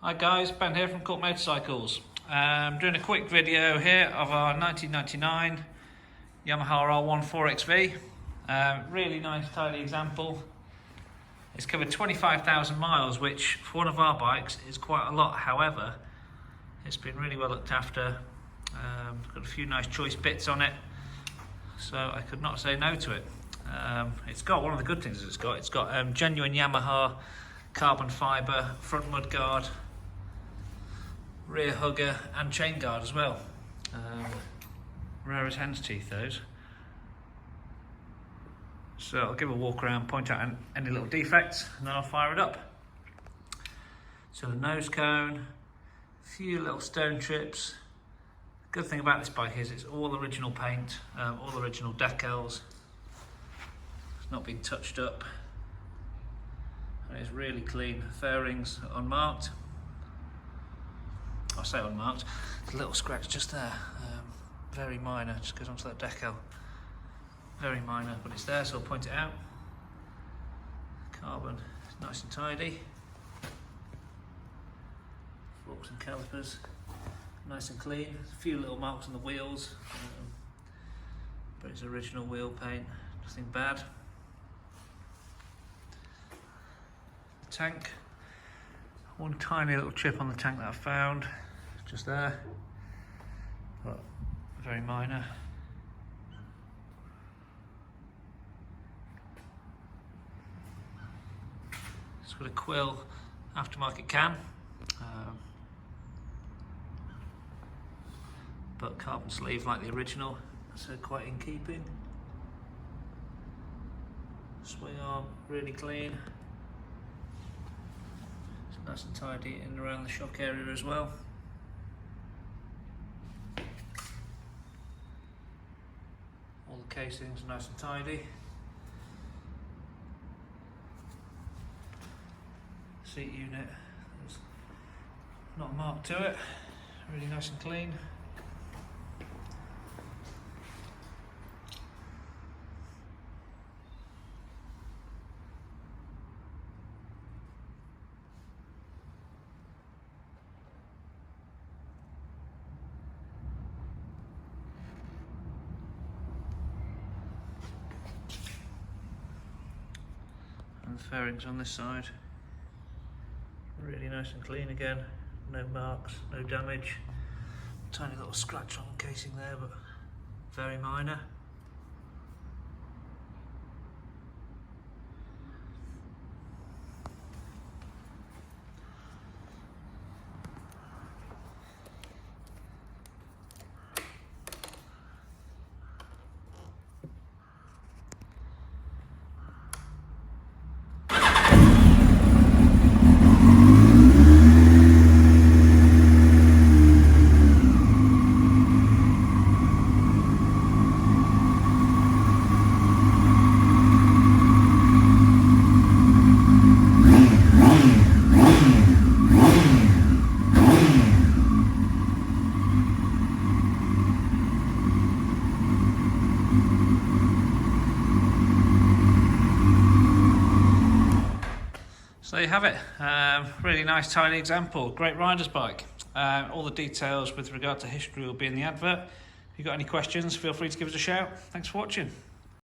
Hi guys, Ben here from Court Motorcycles. Doing a quick video here of our 1999 Yamaha R1 4XV. Really nice, tidy example. It's covered 25,000 miles, which for one of our bikes is quite a lot. However, it's been really well looked after. Got a few nice choice bits on it, so I could not say no to it. It's got one of the good things it's got genuine Yamaha carbon fibre front mud guard, rear hugger and chain guard as well. Rare as hen's teeth, those. So I'll give a walk around, point out any little defects, and then I'll fire it up. So the nose cone, a few little stone chips. Good thing about this bike is it's all original paint, all original decals. It's not been touched up. And it's really clean. Fairings unmarked. I say unmarked. There's a little scratch just there. Very minor, just goes onto that decal. Very minor, but it's there, so I'll point it out. Carbon, nice and tidy. Forks and calipers, nice and clean. A few little marks on the wheels, but it's original wheel paint, nothing bad. The tank, one tiny little chip on the tank that I found, just there, but very minor. It's got a Quill aftermarket can, but carbon sleeve like the original, so quite in keeping. Swing arm, really clean. It's nice and tidy in and around the shock area as well. All the casings are nice and tidy. Seat unit, there's not a mark to it, really nice and clean. And the fairings on this side. Really nice and clean again, no marks, no damage. Tiny little scratch on the casing there, but very minor. So there you have it, really nice tiny example, great rider's bike. All the details with regard to history will be in the advert. If you've got any questions, feel free to give us a shout. Thanks for watching.